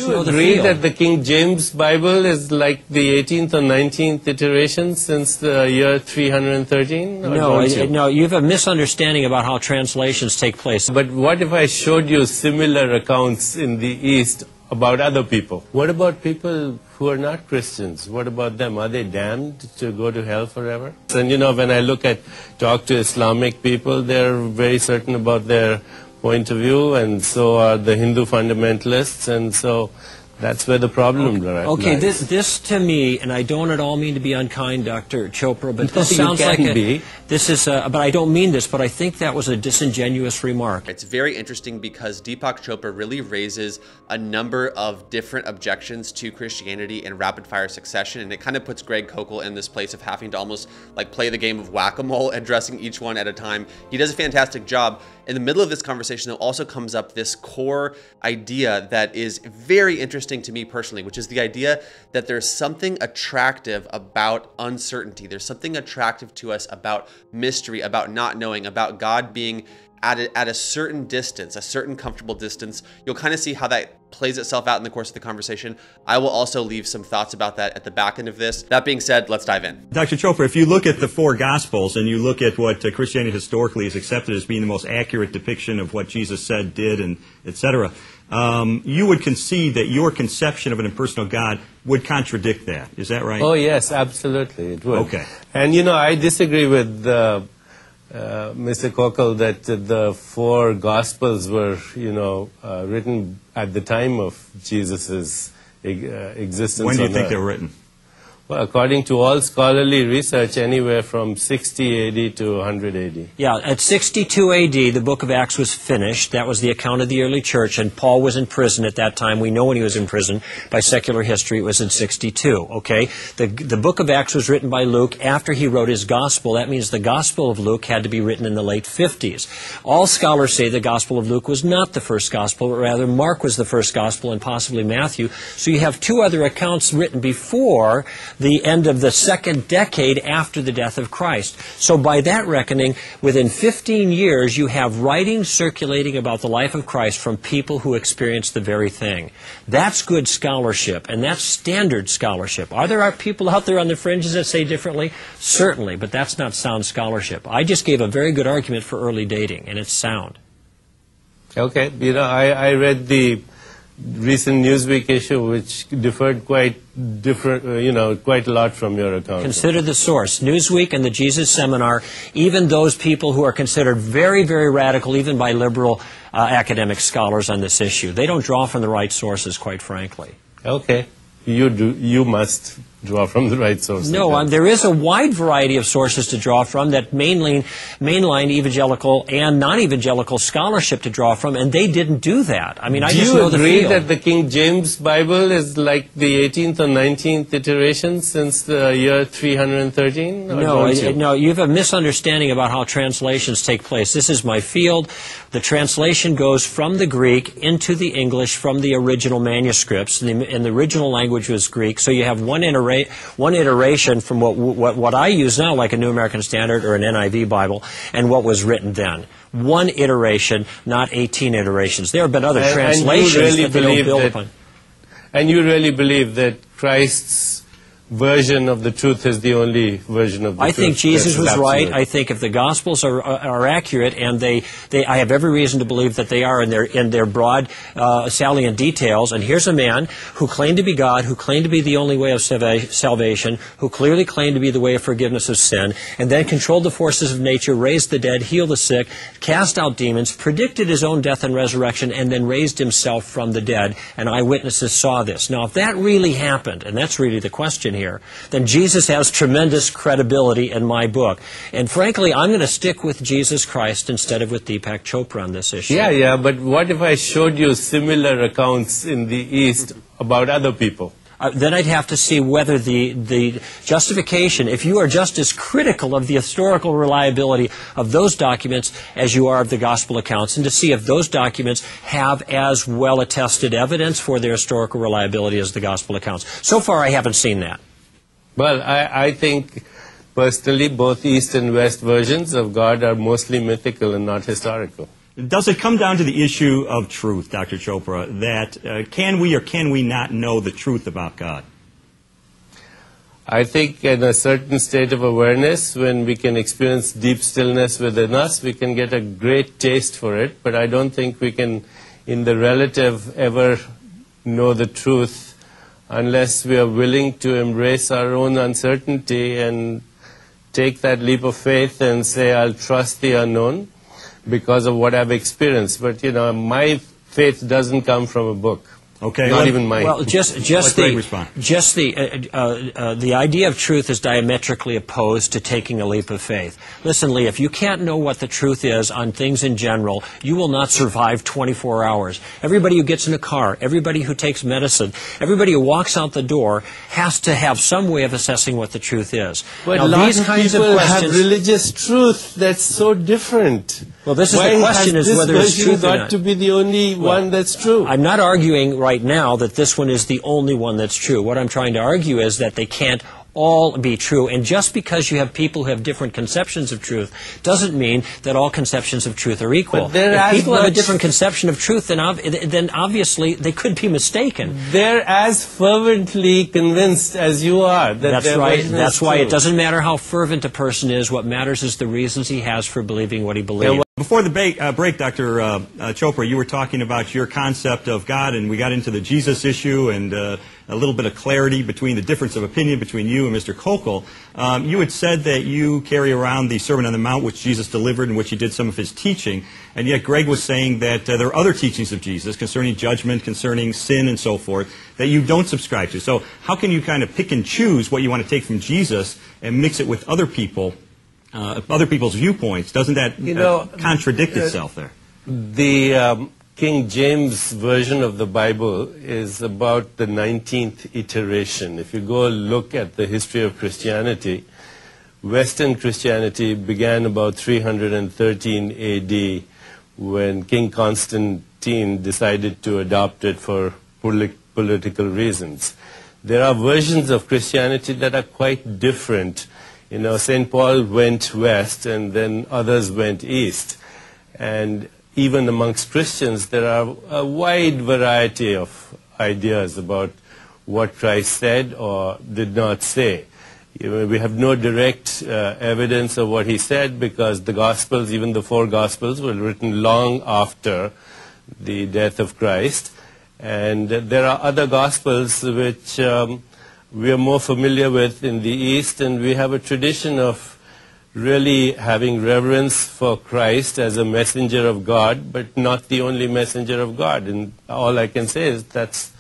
you know the agree field. that the King James Bible is like the 18th or 19th iteration since the year 313? Or No, don't you? no, you have a misunderstanding about how translations take place. But what if I showed you similar accounts in the East about other people? What about people who are not Christians? What about them? Are they damned to go to hell forever? And you know, when I talk to Islamic people, they're very certain about their point of view, and so are the Hindu fundamentalists, and so that's where the problem lies. Okay, this to me, and I don't at all mean to be unkind, Dr. Chopra, but No, this you sounds like can be. but I don't mean this, but I think that was a disingenuous remark. It's very interesting because Deepak Chopra really raises a number of different objections to Christianity in rapid-fire succession, and it kind of puts Greg Koukl in this place of having to almost like play the game of whack-a-mole, addressing each one at a time. He does a fantastic job. In the middle of this conversation, though, also comes up this core idea that is very interesting to me personally, which is the idea that there's something attractive about uncertainty. There's something attractive to us about mystery, about not knowing, about God being at a certain distance, a certain comfortable distance. You'll kind of see how that plays itself out in the course of the conversation. I will also leave some thoughts about that at the back end of this. That being said, let's dive in. Dr. Chopra, if you look at the four Gospels and you look at what Christianity historically is accepted as being the most accurate depiction of what Jesus said, did, and etc., you would concede that your conception of an impersonal God would contradict that. Is that right? Oh, yes, absolutely, it would. Okay. And, you know, I disagree with Mr. Koukl that the four Gospels were, written at the time of Jesus' existence. When do you on think Earth. they were written? Well, according to all scholarly research, anywhere from 60 AD to 100 AD. Yeah, at 62 AD, the book of Acts was finished. That was the account of the early church, and Paul was in prison at that time. We know when he was in prison by secular history. It was in 62, okay? The book of Acts was written by Luke after he wrote his gospel. That means the gospel of Luke had to be written in the late 50s. All scholars say the gospel of Luke was not the first gospel, but rather Mark was the first gospel and possibly Matthew. So you have two other accounts written before the end of the second decade after the death of Christ. So by that reckoning, within 15 years, you have writings circulating about the life of Christ from people who experienced the very thing. That's good scholarship, and that's standard scholarship. Are there people out there on the fringes that say differently? Certainly, but that's not sound scholarship. I just gave a very good argument for early dating, and it's sound. Okay, I read the recent Newsweek issue, which differed quite a lot from your account. Consider the source. Newsweek and the Jesus Seminar, even those people who are considered very, very radical, even by liberal academic scholars on this issue, they don't draw from the right sources, quite frankly. Okay. You must draw from the right sources. No, there is a wide variety of sources to draw from that mainline evangelical and non-evangelical scholarship to draw from, and they didn't do that. I mean, I just know the field. Do you agree that the King James Bible is like the 18th or 19th iteration since the year 313? No, you have a misunderstanding about how translations take place. This is my field. The translation goes from the Greek into the English from the original manuscripts, and the original language was Greek, so you have one iteration from what I use now, like a New American Standard or an NIV Bible, and what was written then. One iteration, not 18 iterations. There have been other translations that they don't build upon. And you really believe that Christ's version of the truth is the only version of the truth? I think Jesus was right. I think if the Gospels are accurate, and I have every reason to believe that they are in their broad, salient details. And here's a man who claimed to be God, who claimed to be the only way of salvation, who clearly claimed to be the way of forgiveness of sin, and then controlled the forces of nature, raised the dead, healed the sick, cast out demons, predicted his own death and resurrection, and then raised himself from the dead. And eyewitnesses saw this. Now, if that really happened, and that's really the question here, then Jesus has tremendous credibility in my book. And frankly, I'm going to stick with Jesus Christ instead of with Deepak Chopra on this issue. Yeah, but what if I showed you similar accounts in the East about other people? Then I'd have to see whether the justification, if you are just as critical of the historical reliability of those documents as you are of the gospel accounts, and to see if those documents have as well attested evidence for their historical reliability as the gospel accounts. So far, I haven't seen that. Well, I think personally both East and West versions of God are mostly mythical and not historical. Does it come down to the issue of truth, Dr. Chopra, that can we or can we not know the truth about God? I think in a certain state of awareness, when we can experience deep stillness within us, we can get a great taste for it. But I don't think we can, in the relative, ever know the truth unless we are willing to embrace our own uncertainty and take that leap of faith and say, I'll trust the unknown because of what I've experienced. But, you know, my faith doesn't come from a book. Okay. Not even mine. Well, the idea of truth is diametrically opposed to taking a leap of faith. Listen, Lee, if you can't know what the truth is on things in general, you will not survive 24 hours. Everybody who gets in a car, everybody who takes medicine, everybody who walks out the door has to have some way of assessing what the truth is. But now, lots these of kinds people of questions have religious truth that's so different. Well, this is the question: is whether it's truth or not. Why has this version got to be the only one that's true? I'm not arguing right now that this one is the only one that's true. What I'm trying to argue is that they can't all be true. And just because you have people who have different conceptions of truth doesn't mean that all conceptions of truth are equal. If people have a different conception of truth, then obviously they could be mistaken. They're as fervently convinced as you are that that's their right. version That's is why true. it doesn't matter how fervent a person is. What matters is the reasons he has for believing what he believes. Before the break, Dr. Chopra, you were talking about your concept of God, and we got into the Jesus issue and a little bit of clarity between the difference of opinion between you and Mr. Kokol. You had said that you carry around the Sermon on the Mount, which Jesus delivered, in which he did some of his teaching, and yet Greg was saying that there are other teachings of Jesus concerning judgment, concerning sin, and so forth, that you don't subscribe to. So how can you kind of pick and choose what you want to take from Jesus and mix it with other people? Other people's viewpoints? Doesn't that contradict itself there? The King James version of the Bible is about the 19th iteration. If you go look at the history of Christianity, Western Christianity began about 313 AD when King Constantine decided to adopt it for political reasons. There are versions of Christianity that are quite different. You know, St. Paul went west and then others went east. And even amongst Christians, there are a wide variety of ideas about what Christ said or did not say. You know, we have no direct evidence of what he said because the Gospels, even the 4 Gospels, were written long after the death of Christ. And there are other Gospels which we are more familiar with in the East, and we have a tradition of really having reverence for Christ as a messenger of God, but not the only messenger of God. And all I can say is that's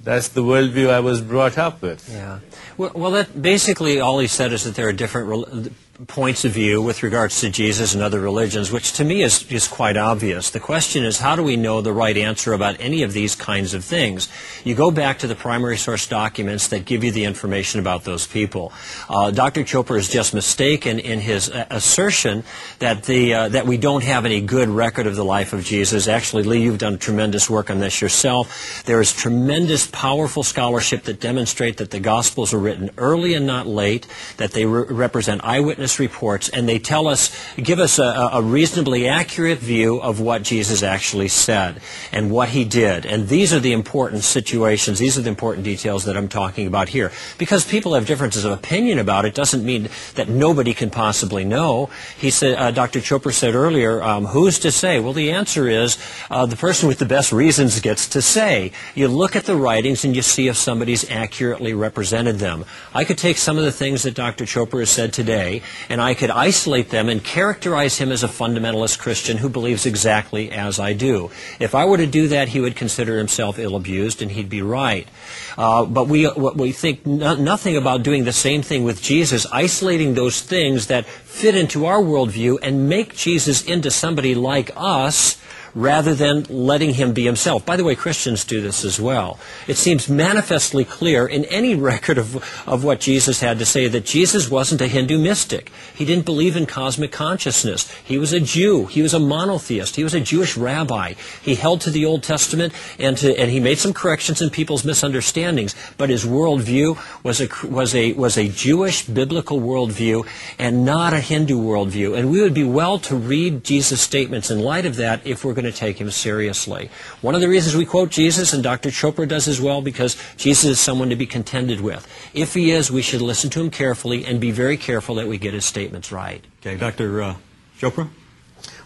the worldview I was brought up with. Yeah. Well, that basically all he said is that there are different points of view with regards to Jesus and other religions, which to me is quite obvious. The question is, how do we know the right answer about any of these kinds of things? You go back to the primary source documents that give you the information about those people. Dr. Chopra is just mistaken in his assertion that that we don't have any good record of the life of Jesus. Actually, Lee, you've done tremendous work on this yourself. There is tremendous, powerful scholarship that demonstrate that the Gospels were written early and not late, that they represent eyewitness reports, and they give us a reasonably accurate view of what Jesus actually said and what he did. And these are the important situations, these are the important details that I'm talking about here. Because people have differences of opinion about it doesn't mean that nobody can possibly know. He said, Dr. Chopra said earlier, who's to say? Well, the answer is the person with the best reasons gets to say. You look at the writings and you see if somebody's accurately represented them. I could take some of the things that Dr. Chopra has said today, and I could isolate them and characterize him as a fundamentalist Christian who believes exactly as I do. If I were to do that, he would consider himself ill-abused, and he'd be right. But we think nothing about doing the same thing with Jesus, isolating those things that fit into our worldview and make Jesus into somebody like us, rather than letting him be himself. By the way, Christians do this as well. It seems manifestly clear in any record of what Jesus had to say that Jesus wasn't a Hindu mystic. He didn't believe in cosmic consciousness. He was a Jew. He was a monotheist. He was a Jewish rabbi. He held to the Old Testament, and he made some corrections in people's misunderstandings, but his worldview was a Jewish biblical worldview and not a Hindu worldview. And we would be well to read Jesus' statements in light of that if we're going to take him seriously. One of the reasons we quote Jesus, and Dr. Chopra does as well, because Jesus is someone to be contended with. If he is, we should listen to him carefully and be very careful that we get his statements right. Okay, Dr. Chopra?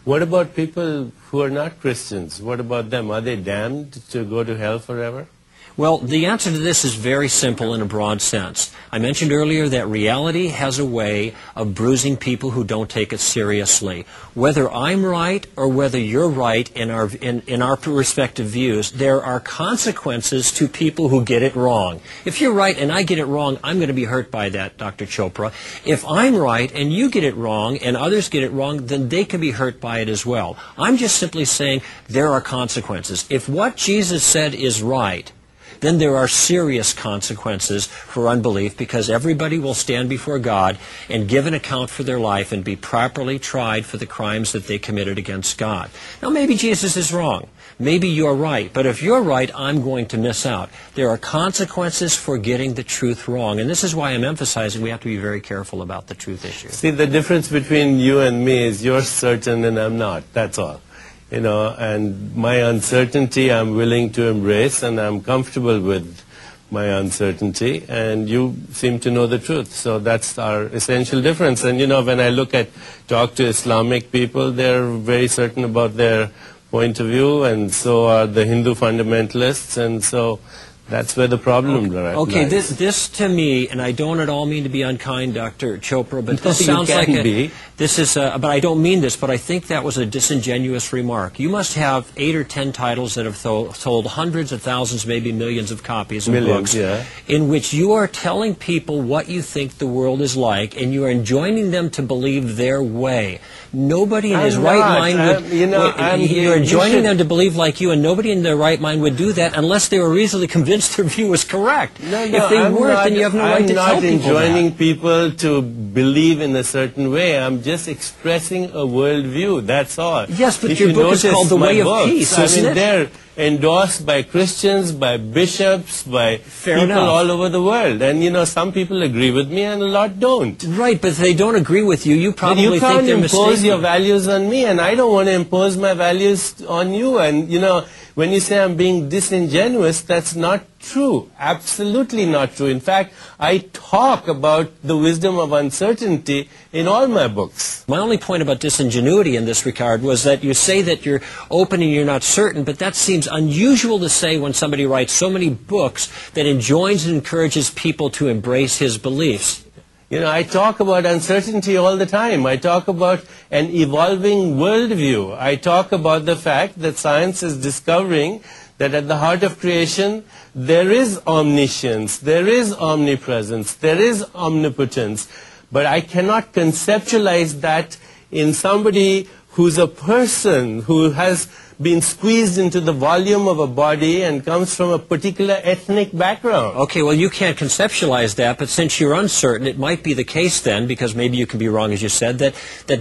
What about people who are not Christians? What about them? Are they damned to go to hell forever? Well, the answer to this is very simple in a broad sense. I mentioned earlier that reality has a way of bruising people who don't take it seriously. Whether I'm right or whether you're right in our respective views, there are consequences to people who get it wrong. If you're right and I get it wrong, I'm going to be hurt by that, Dr. Chopra. If I'm right and you get it wrong and others get it wrong, then they can be hurt by it as well. I'm just simply saying there are consequences. If what Jesus said is right, then there are serious consequences for unbelief, because everybody will stand before God and give an account for their life and be properly tried for the crimes that they committed against God. Now, maybe Jesus is wrong. Maybe you're right. But if you're right, I'm going to miss out. There are consequences for getting the truth wrong. And this is why I'm emphasizing we have to be very careful about the truth issue. See, the difference between you and me is you're certain and I'm not. That's all. You know, and my uncertainty I'm willing to embrace, and I'm comfortable with my uncertainty, and you seem to know the truth. So that's our essential difference. And, you know, when I talk to Islamic people, they're very certain about their point of view, and so are the Hindu fundamentalists, and so that's where the problem lies. Okay, this to me, and I don't at all mean to be unkind, Dr. Chopra, but No, this you sounds like can be. but I don't mean this, but I think that was a disingenuous remark. You must have 8 or 10 titles that have sold hundreds of thousands, maybe millions of copies of Millions, books, yeah. in which you are telling people what you think the world is like, and you are enjoining them to believe their way. Nobody in his right mind would... you're enjoining them to believe like you, and nobody in their right mind would do that unless they were reasonably convinced their view was correct. No, if they weren't, then you have no right to tell people I'm not enjoining people to believe in a certain way. I'm just expressing a worldview. That's all. Yes, but if your you book is notice called The my Way of books, Peace, I isn't mean, it? they're endorsed by Christians, by bishops, by people enough. all over the world. And, you know, some people agree with me and a lot don't. Right, but if they don't agree with you, you But probably you think can't they're impose mistaken. your values on me, and I don't want to impose my values on you. And, you know, when you say I'm being disingenuous, that's not true. Absolutely not true. In fact, I talk about the wisdom of uncertainty in all my books. My only point about disingenuity in this regard was that you say that you're open and you're not certain, but that seems unusual to say when somebody writes so many books that enjoins and encourages people to embrace his beliefs. You know, I talk about uncertainty all the time. I talk about an evolving worldview. I talk about the fact that science is discovering that at the heart of creation, there is omniscience, there is omnipresence, there is omnipotence. But I cannot conceptualize that in somebody who's a person who has been squeezed into the volume of a body and comes from a particular ethnic background. Okay, well, you can't conceptualize that, but since you're uncertain, it might be the case then, because maybe you can be wrong, as you said, that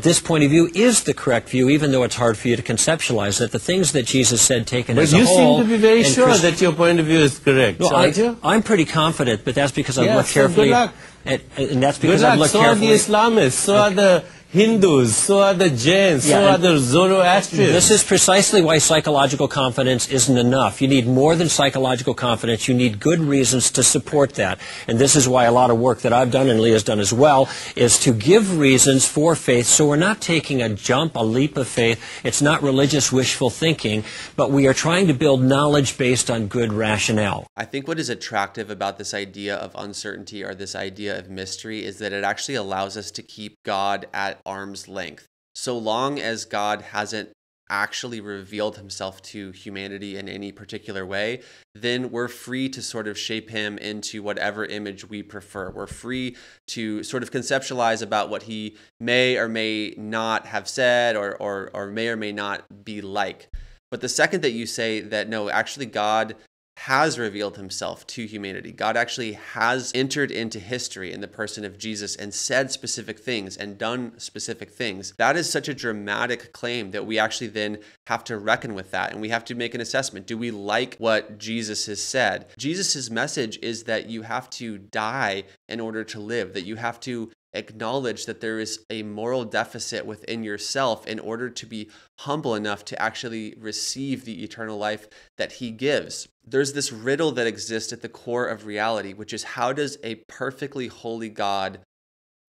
this point of view is the correct view, even though it's hard for you to conceptualize, that the things that Jesus said taken as a But you whole... seem to be very and sure that your point of view is correct, No, aren't you? I'm pretty confident, but that's because I've Yeah, looked so good carefully... luck. And that's Good because I've luck. looked So are the carefully... Islamists, so are the Hindus, so are the Jains, Yeah, so are and the Zoroastrians. This is precisely why psychological confidence isn't enough. You need more than psychological confidence. You need good reasons to support that. And this is why a lot of work that I've done and Leah's done as well is to give reasons for faith. So we're not taking a jump, a leap of faith. It's not religious wishful thinking, but we are trying to build knowledge based on good rationale. I think what is attractive about this idea of uncertainty or this idea of mystery is that it actually allows us to keep God at arm's length. So long as God hasn't actually revealed himself to humanity in any particular way, then we're free to sort of shape him into whatever image we prefer. We're free to sort of conceptualize about what he may or may not have said or may or may not be like. But the second that you say that, no, actually God has revealed himself to humanity, God actually has entered into history in the person of Jesus and said specific things and done specific things, that is such a dramatic claim that we actually then have to reckon with that, and we have to make an assessment. Do we like what Jesus has said? Jesus' message is that you have to die in order to live, that you have to acknowledge that there is a moral deficit within yourself in order to be humble enough to actually receive the eternal life that he gives. There's this riddle that exists at the core of reality, which is, how does a perfectly holy God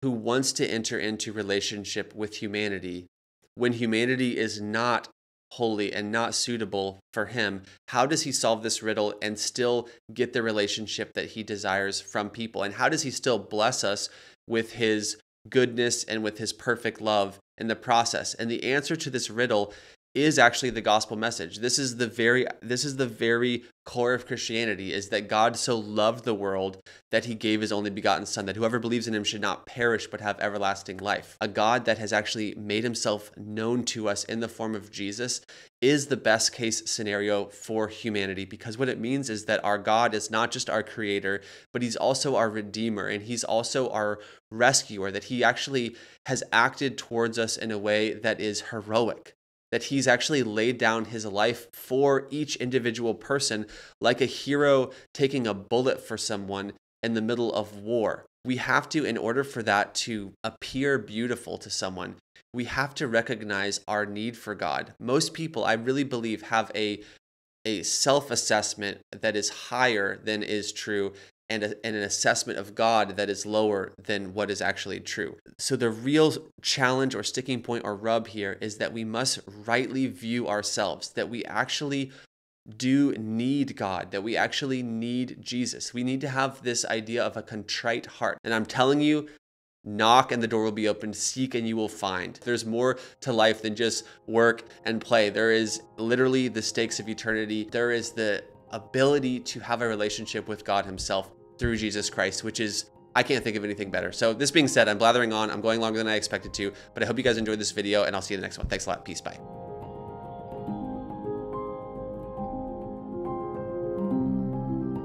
who wants to enter into relationship with humanity, when humanity is not holy and not suitable for him, how does he solve this riddle and still get the relationship that he desires from people? And how does he still bless us with his goodness and with his perfect love in the process? And the answer to this riddle is actually the gospel message. This is the very core of Christianity, is that God so loved the world that he gave his only begotten son, that whoever believes in him should not perish but have everlasting life. A God that has actually made himself known to us in the form of Jesus is the best case scenario for humanity, because what it means is that our God is not just our creator, but he's also our redeemer, and he's also our rescuer, that he actually has acted towards us in a way that is heroic, that he's actually laid down his life for each individual person, like a hero taking a bullet for someone in the middle of war. We have to, in order for that to appear beautiful to someone, we have to recognize our need for God. Most people, I really believe, have a self-assessment that is higher than is true, and an assessment of God that is lower than what is actually true. So the real challenge or sticking point or rub here is that we must rightly view ourselves, that we actually do need God, that we actually need Jesus. We need to have this idea of a contrite heart. And I'm telling you, knock and the door will be opened, seek and you will find. There's more to life than just work and play. There is literally the stakes of eternity. There is the ability to have a relationship with God himself through Jesus Christ, which is, I can't think of anything better. So this being said, I'm blathering on. I'm going longer than I expected to, but I hope you guys enjoyed this video, and I'll see you in the next one. Thanks a lot. Peace. Bye.